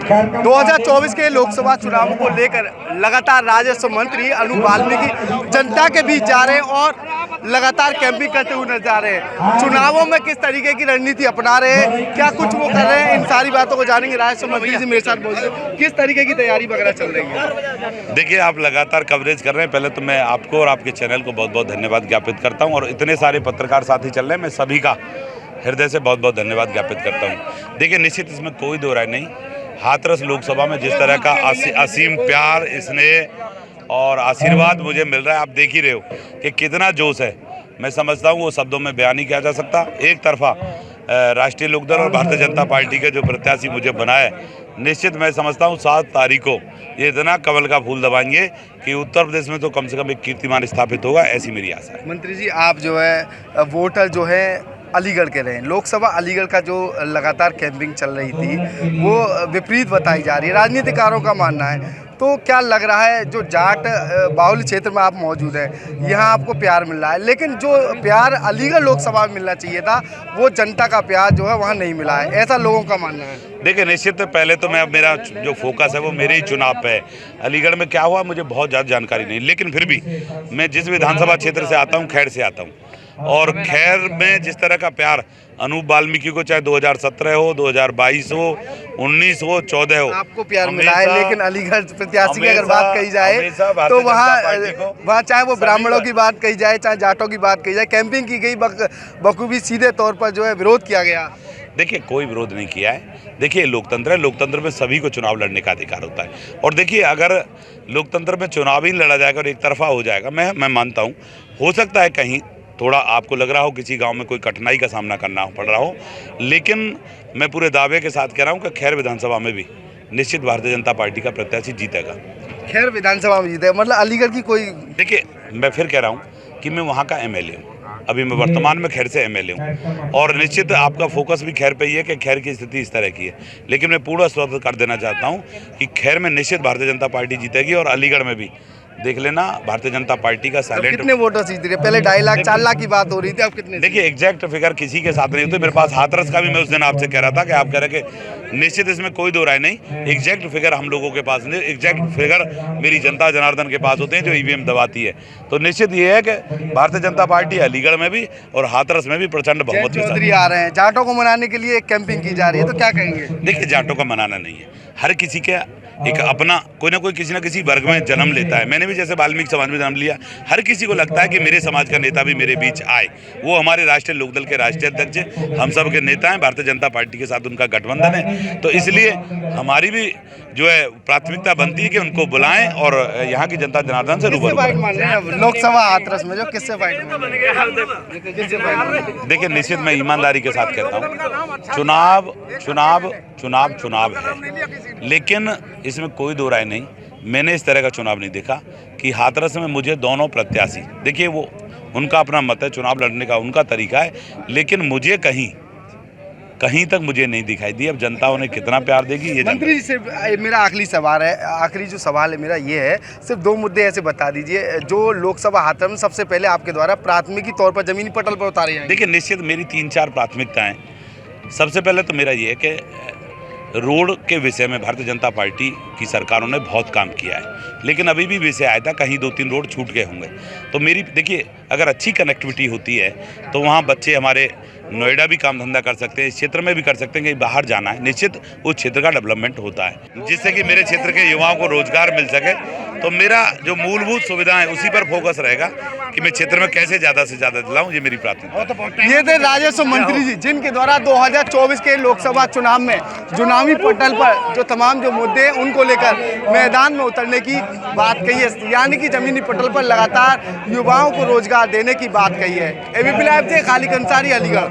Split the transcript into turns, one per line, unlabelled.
2024 के लोकसभा चुनावों को लेकर लगातार राजस्व मंत्री अनूप वाल्मीकि जनता के बीच जा रहे हैं और लगातार कैंपिंग करते हुए नजर आ रहे हैं। चुनावों में किस तरीके की रणनीति अपना रहे हैं, क्या कुछ वो कर रहे हैं, इन सारी बातों को जानेंगे। राजस्व मंत्री जी मेरे साथ बोलिए, किस तरीके की तैयारी वगैरह चल रही है?
देखिए, आप लगातार कवरेज कर रहे हैं। पहले तो मैं आपको और आपके चैनल को बहुत बहुत धन्यवाद ज्ञापित करता हूँ, और इतने सारे पत्रकार साथी चल रहे हैं, मैं सभी का हृदय से बहुत बहुत धन्यवाद ज्ञापित करता हूँ। देखिए, निश्चित इसमें कोई दो राय नहीं, हाथरस लोकसभा में जिस तरह का असीम प्यार, स्नेह और आशीर्वाद मुझे मिल रहा है, आप देख ही रहे हो कि कितना जोश है। मैं समझता हूँ वो शब्दों में बयान नहीं किया जा सकता। एक तरफा राष्ट्रीय लोकदल और भारतीय जनता पार्टी के जो प्रत्याशी मुझे बनाए, निश्चित मैं समझता हूँ 7 तारीख को ये इतना कमल का फूल दबाएंगे कि उत्तर प्रदेश में तो कम से कम एक कीर्तिमान स्थापित होगा, ऐसी मेरी आशा है।
मंत्री जी, आप जो है वोटर जो है अलीगढ़ के रहे हैं, लोकसभा अलीगढ़ का जो लगातार कैंपिंग चल रही थी वो विपरीत बताई जा रही है, राजनीतिकारों का मानना है। तो क्या लग रहा है, जो जाट बाहुल्य क्षेत्र में आप मौजूद हैं, यहाँ आपको प्यार मिल रहा है, लेकिन जो प्यार अलीगढ़ लोकसभा में मिलना चाहिए था वो जनता का प्यार जो है वहाँ नहीं मिला है, ऐसा लोगों का मानना है।
देखिए, निश्चित पहले तो मैं, अब मेरा जो फोकस है वो मेरे ही चुनाव पे है। अलीगढ़ में क्या हुआ मुझे बहुत ज़्यादा जानकारी नहीं, लेकिन फिर भी मैं जिस विधानसभा क्षेत्र से आता हूँ, खैर से आता हूँ, और खैर में जिस तरह का प्यार अनूप वाल्मीकि को, चाहे 2017 हो, 2022 हो, 19 हो, 14 हो,
आपको प्यार मिला है, लेकिन अलीगढ़ प्रत्याशी की अगर बात कही जाए तो वहाँ चाहे वो ब्राह्मणों की बात कही जाए, चाहे जाटों की बात कही जाए, कैंपिंग की गई बखूबी, सीधे तौर पर जो है विरोध किया गया।
देखिए, कोई विरोध नहीं किया है। देखिए, लोकतंत्र है, लोकतंत्र में सभी को चुनाव लड़ने का अधिकार होता है। और देखिए, अगर लोकतंत्र में चुनाव ही लड़ा जाएगा और एक तरफा हो जाएगा, मैं मानता हूँ हो सकता है कहीं थोड़ा आपको लग रहा हो किसी गांव में कोई कठिनाई का सामना करना पड़ रहा हो, लेकिन मैं पूरे दावे के साथ कह रहा हूं कि खैर विधानसभा में भी निश्चित भारतीय जनता पार्टी का प्रत्याशी जीतेगा।
खैर विधानसभा में जीतेगा, मतलब अलीगढ़ की कोई।
देखिए, मैं फिर कह रहा हूं कि मैं वहां का एमएलए हूं, अभी मैं वर्तमान में खैर से एमएलए हूं, और निश्चित आपका फोकस भी खैर पे ही है कि खैर की स्थिति इस तरह की है, लेकिन मैं पूरा स्पष्ट कर देना चाहता हूँ कि खैर में निश्चित भारतीय जनता पार्टी जीतेगी, और अलीगढ़ में भी देख लेना भारतीय जनता पार्टी का साइलेंट।
कितने वोटर जीत रहे? पहले 2.5 लाख 4 लाख की बात हो रही थी, अब कितने?
देखिए, एग्जैक्ट फिगर किसी के साथ नहीं होती। मेरे पास हाथरस का भी मैं उस दिन आपसे कह रहा था कि आप कह रहे कि निश्चित इसमें कोई दो राय नहीं, एग्जैक्ट फिगर हम लोगों के पास नहीं, एग्जैक्ट फिगर मेरी जनता जनार्दन के पास होते हैं जो ईवीएम दबाती है। तो निश्चित ये है कि भारतीय जनता पार्टी अलीगढ़ में भी और हाथरस में भी प्रचंड बहुमत के साथ
आ रहे हैं। जाटों को मनाने के लिए एक कैंपिंग की जा रही है, तो क्या कहेंगे?
देखिए, जाटों का मनाना नहीं है, हर किसी के एक अपना कोई ना कोई किसी न किसी वर्ग में जन्म लेता है। मैंने भी जैसे वाल्मीकि समाज में जन्म लिया, हर किसी को लगता है कि मेरे समाज का नेता भी मेरे बीच आए। वो हमारे राष्ट्रीय लोकदल के राष्ट्रीय अध्यक्ष, हम सब के नेता हैं, भारतीय जनता पार्टी के साथ उनका गठबंधन है, तो इसलिए हमारी भी जो है प्राथमिकता बनती है कि उनको बुलाएं और यहाँ की जनता जनार्दन से रूबरू
करें। लोकसभा हाथरस में जो किससे फाइट?
देखिए, निश्चित मैं ईमानदारी के साथ कहता हूँ, चुनाव चुनाव चुनाव चुनाव है, लेकिन इसमें कोई दो राय नहीं। मैंने इस तरह का चुनाव नहीं देखा कि हाथरस में मुझे दोनों प्रत्याशी, देखिए वो उनका अपना मत है, चुनाव लड़ने का उनका तरीका है, लेकिन मुझे कहीं तक मुझे नहीं दिखाई दी। अब जनता उन्हें कितना प्यार देगी ये।
मंत्री जी, सिर्फ मेरा आखिरी जो सवाल है मेरा ये है, सिर्फ 2 मुद्दे ऐसे बता दीजिए जो लोकसभा हाथरस में सबसे पहले आपके द्वारा प्राथमिकी तौर पर जमीनी पटल पर उतारे जाएंगे।
देखिए, निश्चित मेरी 3-4 प्राथमिकताएं। सबसे पहले तो मेरा ये है कि रोड के विषय में भारतीय जनता पार्टी की सरकारों ने बहुत काम किया है, लेकिन अभी भी विषय आया था कहीं 2-3 रोड छूट गए होंगे। तो मेरी देखिए, अगर अच्छी कनेक्टिविटी होती है तो वहाँ बच्चे हमारे नोएडा भी काम धंधा कर सकते हैं, इस क्षेत्र में भी कर सकते हैं, कहीं बाहर जाना है, निश्चित उस क्षेत्र का डेवलपमेंट होता है, जिससे कि मेरे क्षेत्र के युवाओं को रोजगार मिल सके। तो मेरा जो मूलभूत सुविधाएं उसी पर फोकस रहेगा कि मैं क्षेत्र में कैसे ज़्यादा से ज़्यादा दिलाऊं, ये मेरी प्राथमिकता है।
ये थे राजस्व मंत्री जी, जिनके द्वारा 2024 के लोकसभा चुनाव में चुनावी पटल पर जो तमाम जो मुद्दे हैं उनको लेकर मैदान में उतरने की बात कही है, यानी कि जमीनी पटल पर लगातार युवाओं को रोजगार देने की बात कही है। एबीपी लाइव से खालिद अंसारी, अलीगढ़।